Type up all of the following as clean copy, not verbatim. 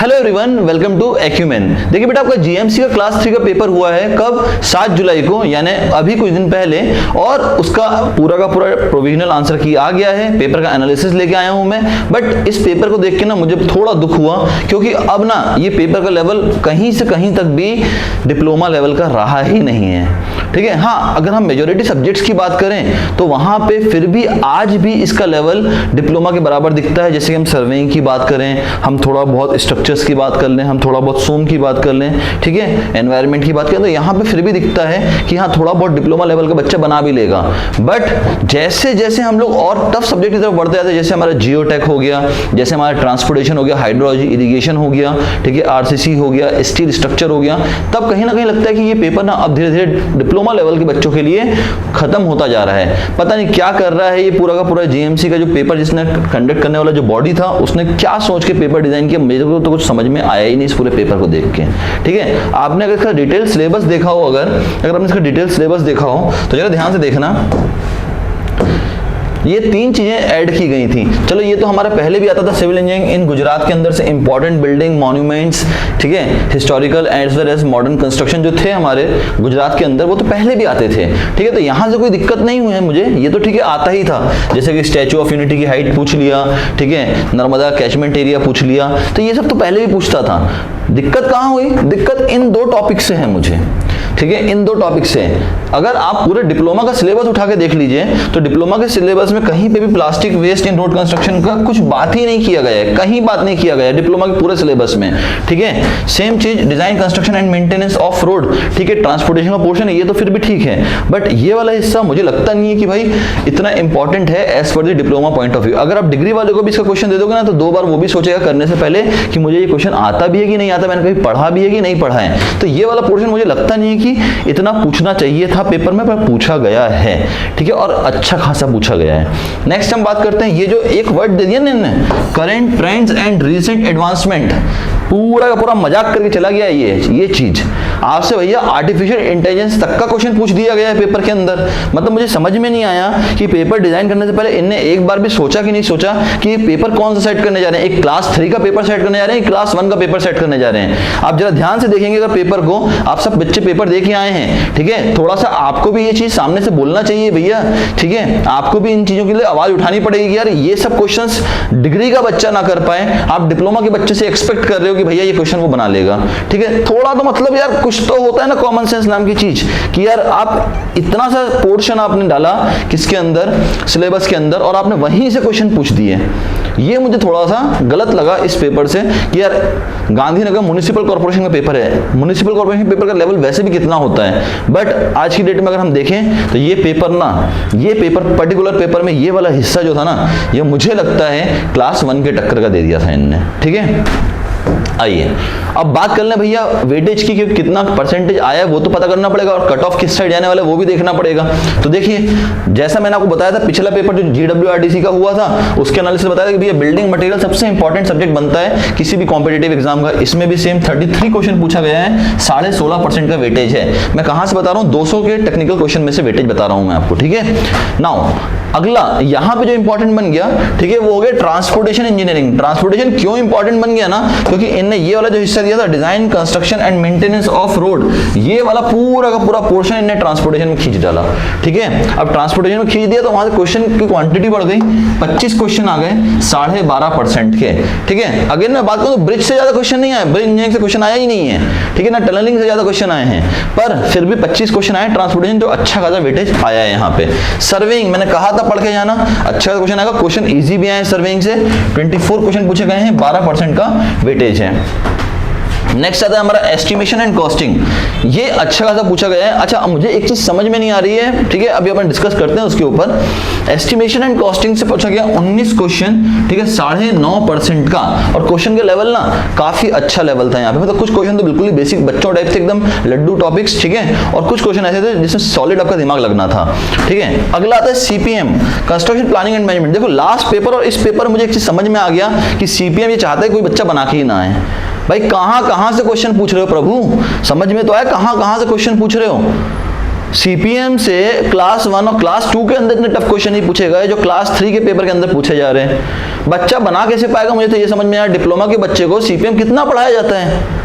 Hello everyone, welcome to Acumen. देखिए बेटा, आपका जीएमसी का क्लास 3 का पेपर हुआ है कब? 7 जुलाई को, यानी अभी कुछ दिन पहले। और उसका पूरा का पूरा प्रोविजनल आंसर की आ गया है। पेपर का एनालिसिस लेके आया हूं मैं। बट इस पेपर को देख के ना मुझे थोड़ा दुख हुआ, क्योंकि अब ना ये पेपर का लेवल कहीं से कहीं तक भी डिप्लोमा लेवल का रहा ही नहीं है। ठीक है, हाँ, अगर हम मेजोरिटी सब्जेक्ट्स की बात करें तो वहां पे फिर भी आज भी इसका लेवल डिप्लोमा के बराबर दिखता है। जैसे कि हम सर्वेइंग की बात करें, हम थोड़ा बहुत स्ट्रक्चर्स की बात कर लें, हम थोड़ा बहुत सोम की बात कर लें, ठीक है, एनवायरनमेंट की बात करें, तो यहाँ पे फिर भी दिखता है कि हाँ थोड़ा बहुत डिप्लोमा लेवल का बच्चा बना भी लेगा। बट जैसे जैसे हम लोग और टफ सब्जेक्ट की तरफ बढ़ते जाते हैं, जैसे हमारा जियोटेक हो गया, जैसे हमारा ट्रांसपोर्टेशन हो गया, हाइड्रोलॉजी, इरिगेशन हो गया, ठीक है, आरसीसी हो गया, स्टील स्ट्रक्चर हो गया, तब कहीं ना कहीं लगता है कि ये पेपर ना अब धीरे धीरे डिप्लोमा लेवल के बच्चों के लिए खत्म होता जा रहा है। पता नहीं क्या कर रहा है ये पूरा का पूरा जीएमसी का जो पेपर जिसने कंडक्ट करने वाला जो बॉडी था, उसने क्या सोच के पेपर डिजाइन किया, मेरे को तो कुछ समझ में आया ही नहीं इस पूरे पेपर को देख के। ठीक है, आपने अगर इसका डिटेल सिलेबस देखा हो, अगर आपने इसका डिटेल सिलेबस देखा हो तो जरा ध्यान से देखना। ये 3 चीजें ऐड की गई थी। चलो ये तो हमारा पहले भी आता था, सिविल इंजीनियरिंग इन गुजरात के अंदर से इंपॉर्टेंट बिल्डिंग, मॉन्यूमेंट्स, ठीक है, historical as well as modern construction जो थे हमारे गुजरात के अंदर, वो तो पहले भी आते थे। ठीक है, तो यहाँ से कोई दिक्कत नहीं हुई है मुझे, ये तो ठीक है आता ही था। जैसे कि स्टैचू ऑफ यूनिटी की हाइट पूछ लिया, ठीक है, नर्मदा कैचमेंट एरिया पूछ लिया, तो ये सब तो पहले भी पूछता था। दिक्कत कहाँ हुई? दिक्कत इन 2 टॉपिक से है मुझे। ठीक है, इन 2 टॉपिक से। अगर आप पूरे डिप्लोमा का सिलेबस उठा के देख लीजिए तो डिप्लोमा के सिलेबस में कहीं पे भी प्लास्टिक वेस्ट इन रोड कंस्ट्रक्शन का कुछ बात ही नहीं किया गया है, कहीं बात नहीं किया गया है डिप्लोमा के पूरे सिलेबस में। ठीक है, सेम चीज design, construction and maintenance of road, ठीक है, ट्रांसपोर्टेशन का पोर्शन है, ये तो फिर भी ठीक है। बट ये वाला हिस्सा मुझे लगता नहीं है कि भाई इतना इंपॉर्टेंट है as per the diploma point of view. अगर आप डिग्री वाले को भी इसका क्वेश्चन दे दोगे ना तो 2 बार वो भी सोचेगा करने से पहले कि मुझे ये क्वेश्चन आता भी है कि नहीं आता, मैंने कहीं पढ़ा भी है कि नहीं पढ़ा है। तो ये वाला पोर्शन मुझे लगता नहीं है कि इतना पूछना चाहिए था पेपर में, पर पूछा गया है। ठीक है, और अच्छा खासा पूछा गया है। नेक्स्ट हम बात करते हैं, ये जो एक वर्ड दे दिया ना, current trends and recent advancement, पूरा का पूरा मजाक करके चला गया ये चीज। आपसे भैया आर्टिफिशियल इंटेलिजेंस तक का क्वेश्चन पूछ दिया गया है पेपर के अंदर। मतलब मुझे समझ में नहीं आया कि पेपर डिजाइन करने से पहले इनने एक बार भी सोचा कि नहीं सोचा कि पेपर कौन सा सेट करने जा रहे हैं। एक क्लास 3 का पेपर सेट करने जा रहे हैं, क्लास 1 का पेपर सेट करने जा रहे हैं। आप जरा ध्यान से देखेंगे अगर पेपर को, आप सब बच्चे पेपर देके आए हैं, ठीक है, थोड़ा सा आपको भी ये चीज सामने से बोलना चाहिए भैया। ठीक है, आपको भी इन चीजों के लिए आवाज उठानी पड़ेगी कि यार ये सब क्वेश्चंस डिग्री का बच्चा ना कर पाए, आप डिप्लोमा के बच्चे से एक्सपेक्ट कर रहे हो कि भैया ये क्वेश्चन वो बना लेगा। ठीक है, थोड़ा तो मतलब यार कुछ तो होता है ना कॉमन सेंस नाम की चीज, कि यार आप इतना सा पोर्शन आपने डाला किसके अंदर, सिलेबस के अंदर, और आपने वहीं से क्वेश्चन पूछ दिए। ये मुझे थोड़ा सा गलत लगा इस पेपर से कि यार गांधीनगर म्युनिसिपल कॉर्पोरेशन का पेपर है, म्युनिसिपल कॉर्पोरेशन पेपर का लेवल वैसे भी कितना होता है, बट आज की डेट में अगर हम देखें तो ये पेपर पर्टिकुलर पेपर में ये वाला हिस्सा जो था ना, ये मुझे लगता है क्लास 1 के टक्कर का दे दिया था इनने। ठीक है, आइए अब बात कर लें भैया वेटेज की, कि कितना परसेंटेज आया है वो तो पता करना पड़ेगा, और कट ऑफ किस साइड जाने वाला है वो भी देखना पड़ेगा। तो देखिए, जैसा मैंने आपको बताया था पिछला पेपर जो GWRDC का हुआ था, उसके एनालिसिस बताया था कि भैया बिल्डिंग मटेरियल सबसे इंपॉर्टेंट सब्जेक्ट बनता है किसी भी कॉम्पिटिटिव एग्जाम का। इसमें भी सेम 33 क्वेश्चन पूछा गया है, 16.5% का वेटेज है। मैं कहां से बता रहा हूं? 200 के टेक्निकल क्वेश्चन में से वेटेज बता रहा हूं मैं आपको। ठीक है, नाउ अगला यहां पे जो इंपॉर्टेंट बन गया, ठीक है, वो हो गया ट्रांसपोर्टेशन इंजीनियरिंग। ट्रांसपोर्टेशन क्यों इंपॉर्टेंट बन गया ना, क्योंकि इनने ये वाला जो हिस्सा दिया था design, construction and maintenance of road, ये वाला पूरा का पूरा पोर्शन इनने ट्रांसपोर्टेशन में खींच डाला। ठीक है, अब ट्रांसपोर्टेशन में खींच दिया तो वहां से क्वेश्चन की क्वांटिटी बढ़ गई, 25 क्वेश्चन आ गए 12.5% के। ठीक है, अगेन मैं बात करूं तो ब्रिज से ज्यादा क्वेश्चन नहीं आए, ब्रिज इंजीनियरिंग से क्वेश्चन आया ही नहीं है। ठीक है ना, टनलिंग से ज्यादा क्वेश्चन आए हैं, पर फिर भी 25 क्वेश्चन आए ट्रांसपोर्टेशन, जो अच्छा खासा वेटेज आया है यहाँ पे। सर्वेइंग मैंने कहा था पढ़ के जाना, अच्छा क्वेश्चन आएगा, क्वेश्चन इजी भी आए सर्वेइंग से, 24 क्वेश्चन पूछे गए हैं, 12% का वेटेज है। नेक्स्ट आता है हमारा एस्टिमेशन एंड कॉस्टिंग, ये अच्छा खासा पूछा गया है। अच्छा, मुझे एक चीज समझ में नहीं आ रही है, ठीक है, अभी अपन डिस्कस करते हैं उसके ऊपर। एस्टिमेशन एंड कॉस्टिंग से पूछा गया 19 क्वेश्चन, ठीक है, 9.5% का, और क्वेश्चन के लेवल ना काफी अच्छा लेवल था यहाँ पे। मतलब कुछ क्वेश्चन तो बिल्कुल ही बेसिक बच्चों टाइप से एकदम लड्डू टॉपिक्स, ठीक है, और कुछ क्वेश्चन ऐसे थे जिसमें सॉलिड आपका दिमाग लगना था। ठीक है, अगला आता है CPM, construction planning and management. देखो लास्ट पेपर और इस पेपर मुझे एक चीज समझ में आ गया कि CPM ये चाहता है कोई बच्चा बना के ही ना आए। भाई कहां से क्वेश्चन पूछ रहे हो प्रभु, समझ में तो आया कहां से क्वेश्चन पूछ रहे हो। सीपीएम से क्लास 1 और क्लास 2 के अंदर इतने टफ क्वेश्चन नहीं पूछे गए जो क्लास 3 के पेपर के अंदर पूछे जा रहे हैं। बच्चा बना कैसे पाएगा, मुझे तो ये समझ में आया डिप्लोमा के बच्चे को सीपीएम कितना पढ़ाया जाता है,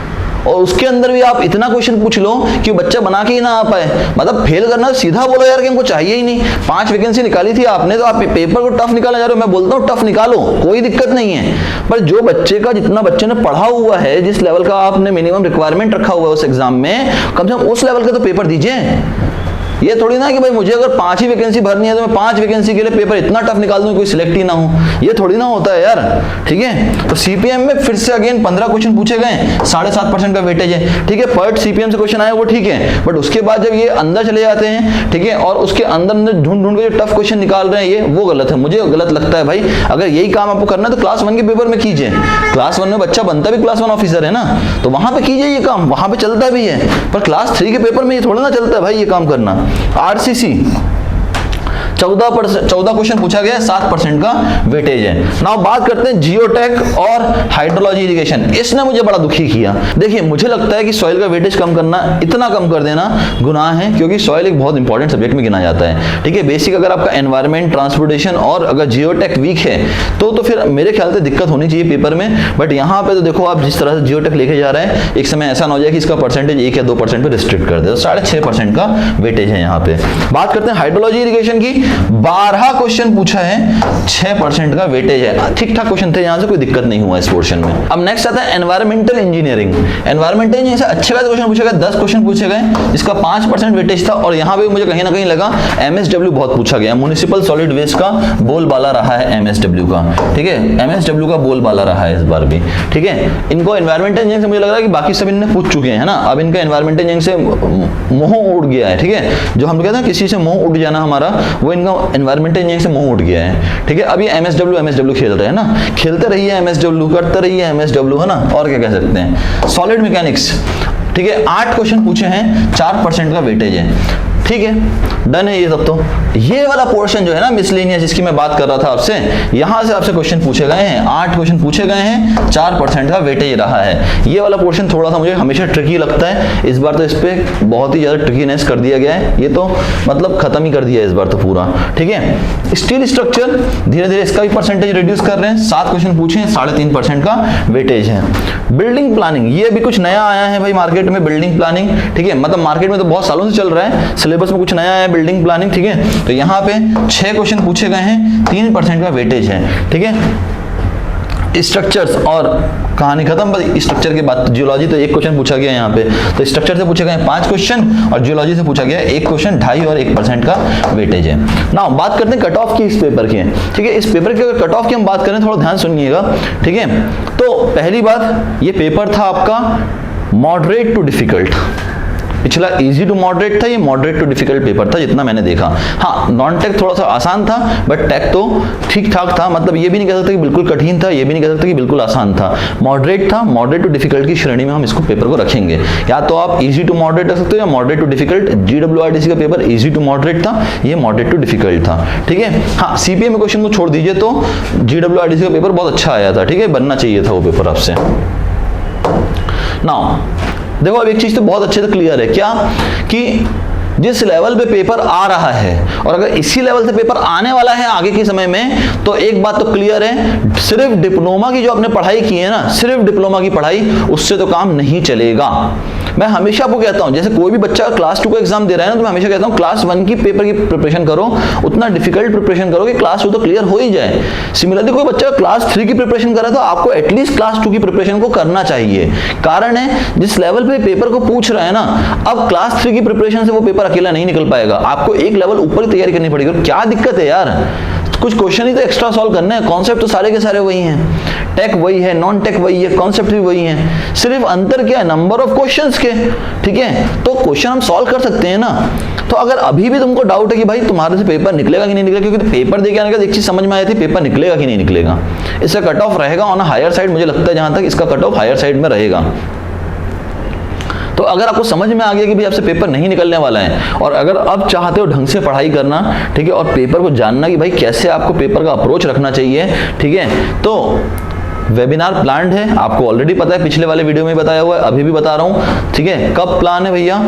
और उसके अंदर भी आप इतना क्वेश्चन पूछ लो कि बच्चा बना के ही ना आ पाए। मतलब फेल करना, सीधा बोलो यार कि हमको चाहिए ही नहीं। 5 वैकेंसी निकाली थी आपने, तो आप पेपर को टफ निकाला जा रहे हो। मैं बोलता हूँ टफ निकालो, कोई दिक्कत नहीं है, पर जो बच्चे का, जितना बच्चे ने पढ़ा हुआ है, जिस लेवल का आपने मिनिमम रिक्वायरमेंट रखा हुआ है उस एग्जाम में, कम से कम उस लेवल का तो पेपर दीजिए। ये थोड़ी ना कि भाई मुझे अगर 5 ही वैकेंसी भरनी है तो मैं 5 वैकेंसी के लिए पेपर इतना टफ निकाल दूं कोई सिलेक्ट ही ना हो, ये थोड़ी ना होता है यार। ठीक है, तो सीपीएम में फिर से अगेन 15 क्वेश्चन पूछे गए, 7.5% का वेटेज है। ठीक है, पर्ट सीपीएम से क्वेश्चन आए वो ठीक है, बट उसके बाद जब ये अंदर चले जाते हैं, ठीक है, और उसके अंदर ढूंढ ढूंढ के जो टफ क्वेश्चन निकाल रहे हैं, ये वो गलत है। मुझे गलत लगता है भाई। अगर यही काम आपको करना है तो क्लास 1 के पेपर में कीजिए। क्लास 1 में बच्चा बनता भी क्लास 1 ऑफिसर है ना, तो वहां पे कीजिए ये काम, वहां पे चलता भी है। पर क्लास 3 के पेपर में ये थोड़ा ना चलता है भाई ये काम करना। आरसीसी 14 क्वेश्चन पूछा गया, 7% का वेटेज है। नाउ बात करते हैं जियोटेक और हाइड्रोलॉजी इरिगेशन। इसने मुझे बड़ा दुखी किया। देखिए, मुझे लगता है कि सॉइल का वेटेज कम करना, इतना कम कर देना गुनाह है, क्योंकि सॉइल एक बहुत इंपॉर्टेंट सब्जेक्ट में गिना जाता है। ठीक है, बेसिक अगर आपका एनवायरमेंट, ट्रांसपोर्टेशन और अगर जियोटेक वीक है तो फिर मेरे ख्याल से दिक्कत होनी चाहिए पेपर में। बट यहाँ पे तो देखो आप जिस तरह से जियोटेक लेके जा रहे हैं, एक समय ऐसा ना हो जाए कि इसका परसेंटेज 1 या 2% पे रिस्ट्रिक्ट कर दे। तो 6.5% का वेटेज है यहाँ पे। बात करते हैं हाइड्रोलॉजी इरिगेशन की। 12 क्वेश्चन पूछा है, 6% का वेटेज है। ठीक ठाक क्वेश्चन थे, यहां से कोई दिक्कत नहीं हुआ इस पोर्शन में। अब नेक्स्ट आता है एनवायरमेंटल इंजीनियरिंग। एनवायरमेंटल इंजीनियरिंग से अच्छे खासे क्वेश्चन पूछे गए, 10 क्वेश्चन पूछे गए, जिसका 5% वेटेज था। और यहां पे मुझे कहीं ना कहीं लगा एमएसडब्ल्यू बहुत पूछा गया। म्युनिसिपल सॉलिड वेस्ट का बोलबाला रहा है एमएसडब्ल्यू का। ठीक है, एमएसडब्ल्यू का बोलबाला रहा है इस बार भी। ठीक है, इनको एनवायरमेंटल इंजीनियरिंग से मुझे लग रहा है कि बाकी सब इनने पूछ चुके हैं ना, अब इनका एनवायरमेंटल इंजीनियरिंग से मोह उड़ गया है। ठीक है, जो हम कहते हैं किसी से मोह उड़ जाना हमारा, वो इनका एनवायरमेंटल इंजीनियरिंग से मुंह उठ गया है। ठीक है, अब ये एमएसडब्ल्यू खेल रहे हैं ना, खेलते रहिए एमएसडब्ल्यू, करते रहिए एमएसडब्ल्यू, है ना, और क्या कह सकते हैं। सॉलिड मैकेनिक्स, ठीक है, 8 क्वेश्चन पूछे हैं, 4% का वेटेज है। ठीक है, डन है ये सब। तो ये वाला पोर्शन जो है ना मिसलेनियस, जिसकी मैं बात कर रहा था आपसे, यहां से आपसे क्वेश्चन पूछे गए हैं, 8 क्वेश्चन पूछे गए हैं, 4% का वेटेज रहा है। ये वाला पोर्शन थोड़ा सा मुझे हमेशा ट्रिकी लगता है, इस बार तो इस पे बहुत ही ज्यादा ट्रिकीनेस कर दिया गया है। ये तो मतलब खत्म ही कर दिया इस बार तो पूरा। ठीक है, स्टील स्ट्रक्चर धीरे धीरे इसका भी परसेंटेज रिड्यूस कर रहे हैं, 7 क्वेश्चन पूछे, 3.5% का वेटेज है। बिल्डिंग प्लानिंग, ये भी कुछ नया आया है भाई मार्केट में, बिल्डिंग प्लानिंग। ठीक है, मतलब मार्केट में तो बहुत सालों से चल रहा है, सिलेबस में कुछ नया है बिल्डिंग प्लानिंग। ठीक है, तो यहाँ पे 6 क्वेश्चन पूछे गए हैं, 3% का वेटेज है। ठीक है, स्ट्रक्चर्स और कहानी खत्म। बस स्ट्रक्चर के बाद जियोलॉजी तो 1 क्वेश्चन पूछा गया यहाँ पे, तो स्ट्रक्चर से पूछे गए 5 क्वेश्चन और जियोलॉजी से पूछा गया 1 क्वेश्चन, 2.5 और 1% का वेटेज है। नाउ बात करते हैं कट ऑफ की इस पेपर की। ठीक है, इस पेपर के अगर कट ऑफ की हम बात करें, थोड़ा ध्यान सुनिएगा। ठीक है, तो पहली बात, ये पेपर था आपका मॉडरेट टू डिफिकल्ट। पिछला इजी टू मॉडरेट था, ये मॉडरेट टू डिफिकल्ट पेपर था जितना मैंने देखा। हाँ, नॉन टेक थोड़ा सा आसान था, बट टेक तो ठीक ठाक था। मतलब ये भी नहीं कह सकते कि बिल्कुल कठिन था, ये भी नहीं कह सकते कि बिल्कुल आसान था। मॉडरेट था, मॉडरेट टू डिफिकल्ट की श्रेणी में हम इसको पेपर को रखेंगे। या तो आप इजी टू मॉडरेट रख सकते हो या मॉडरेट टू डिफिकल्ट। जीडब्ल्यूआरटीसी का पेपर इजी टू मॉडरेट था, ये मॉडरेट टू डिफिकल्ट था। ठीक है, हाँ, सीपीएम में क्वेश्चन को छोड़ दीजिए तो जीडब्ल्यूआरटीसी का पेपर बहुत अच्छा आया था। ठीक है, बनना चाहिए था वो पेपर आपसे। नाउ देखो, अब एक चीज तो बहुत अच्छे से क्लियर है, क्या कि जिस लेवल पे पेपर आ रहा है और अगर इसी लेवल से पेपर आने वाला है आगे के समय में, तो एक बात तो क्लियर है, सिर्फ डिप्लोमा की जो आपने पढ़ाई की है ना, सिर्फ डिप्लोमा की पढ़ाई, उससे तो काम नहीं चलेगा। मैं हमेशा आपको कहता हूं, जैसे कोई भी बच्चा क्लास 2 का एग्जाम दे रहा है ना, तो मैं हमेशा कहता हूं क्लास 1 की पेपर की प्रिपरेशन करो, उतना डिफिकल्ट प्रिपरेशन करो कि क्लास 2 तो क्लियर हो ही जाए। सिमिलरली कोई बच्चा क्लास 3 की प्रिपरेशन कर रहा है तो आपको एटलीस्ट क्लास 2 की प्रिपरेशन को करना चाहिए। कारण है, जिस लेवल पे पेपर को पूछ रहा है ना, अब क्लास 3 की प्रिपरेशन से वो पेपर अकेला नहीं निकल पाएगा, आपको एक लेवल ऊपर की तैयारी करनी पड़ेगी। और क्या दिक्कत है यार, कुछ क्वेश्चन ही तो एक्स्ट्रा सॉल्व करने हैं, कॉन्सेप्ट तो सारे के सारे वही हैं, टेक वही है, नॉन टेक वही है, कॉन्सेप्ट भी वही है, सिर्फ अंतर क्या है, नंबर ऑफ क्वेश्चंस के। ठीक है, तो क्वेश्चन हम सॉल्व कर सकते हैं ना। तो अगर अभी भी तुमको डाउट है कि भाई तुम्हारे से पेपर निकलेगा कि नहीं निकलेगा, क्योंकि पेपर देके आने का एक चीज समझ में आई थी, पेपर निकलेगा कि नहीं निकलेगा, इसका कट ऑफ रहेगा ऑन हायर साइड। मुझे लगता है जहां तक इसका कट ऑफ हायर साइड में रहेगा। तो अगर आपको समझ में आ गया कि भाई आपसे पेपर नहीं निकलने वाला है, और अगर अब चाहते हो ढंग से पढ़ाई करना, ठीक है, और पेपर को जानना कि भाई कैसे आपको पेपर का अप्रोच रखना चाहिए, ठीक है, तो वेबिनार प्लान्ड है, आपको ऑलरेडी पता है, पिछले वाले वीडियो में बताया हुआ है, अभी भी बता रहा हूं, ठीक है। कब प्लान है भैया?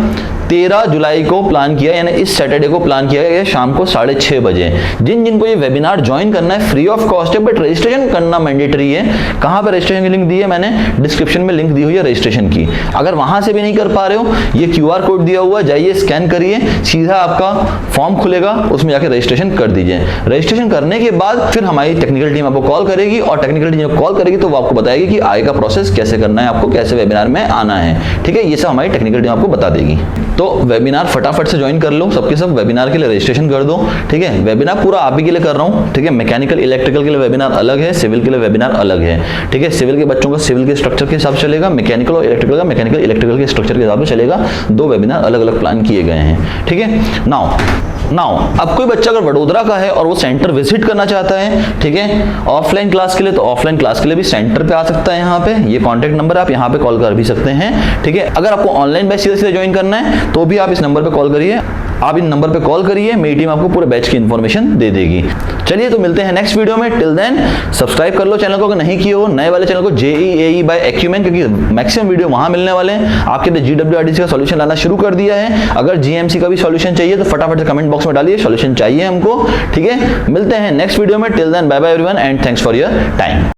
13 जुलाई को प्लान किया, यानी इस सैटरडे को प्लान किया गया शाम को 6:30 बजे। जिनको ये वेबिनार ज्वाइन करना है फ्री ऑफ कॉस्ट है, बट रजिस्ट्रेशन करना मैंडेटरी है। कहां पर रजिस्ट्रेशन की लिंक दी है मैंने? डिस्क्रिप्शन में लिंक दी हुई है रजिस्ट्रेशन की। अगर वहां से भी नहीं कर पा रहे हो, ये QR कोड दिया हुआ है, जाइए स्कैन करिए, सीधा आपका फॉर्म खुलेगा, उसमें जाकर रजिस्ट्रेशन कर दीजिए। रजिस्ट्रेशन करने के बाद फिर हमारी टेक्निकल टीम आपको कॉल करेगी, और टेक्निकल टीम कॉल करेगी तो वो आपको बताएगी कि आगे का प्रोसेस कैसे करना है, आपको कैसे वेबिनार में आना है, ठीक है। ये सब हमारी टेक्निकल टीम आपको बता देगी। तो वेबिनार फटाफट से ज्वाइन कर लो, सबके सब वेबिनार के लिए रजिस्ट्रेशन कर दो, ठीक है। वेबिनार पूरा आप ही के लिए कर रहा हूं, ठीक है। मैकेनिकल इलेक्ट्रिकल के लिए वेबिनार अलग है, सिविल के लिए वेबिनार अलग है, ठीक है। सिविल के बच्चों का सिविल के स्ट्रक्चर के हिसाब से चलेगा, मैकेनिकल और इलेक्ट्रिकल का मैकेनिकल इलेक्ट्रिकल के स्ट्रक्चर के हिसाब से चलेगा। 2 वेबिनार अलग अलग प्लान किए गए हैं, ठीक है। नाउ अब कोई बच्चा अगर वडोदरा का है और वो सेंटर विजिट करना चाहता है, ठीक है, ऑफलाइन क्लास के लिए, तो ऑफलाइन क्लास के लिए भी सेंटर पे आ सकता है। यहाँ पे ये कॉन्टैक्ट नंबर है, आप यहाँ पे कॉल कर भी सकते हैं, ठीक है। अगर आपको ऑनलाइन बैच सीधे ज्वाइन करना है तो भी आप इस नंबर पे कॉल करिए, आप इन नंबर पे कॉल करिए, मेरी टीम आपको पूरे बैच की इंफॉर्मेशन दे देगी। चलिए तो मिलते हैं नेक्स्ट वीडियो में। टिल देन सब्सक्राइब कर लो चैनल को अगर नहीं किए हो, नए वाले चैनल को JEE AE by Acumen, क्योंकि मैक्सिमम वीडियो वहां मिलने वाले हैं। आपके लिए GWRTC का सॉल्यूशन लाना शुरू कर दिया है। अगर GMC का भी सॉल्यूशन चाहिए तो फटाफट से कमेंट बॉक्स में डालिए, सॉल्यूशन चाहिए हमको, ठीक है। मिलते हैं नेक्स्ट वीडियो में। Till then bye bye everyone and thanks for your time.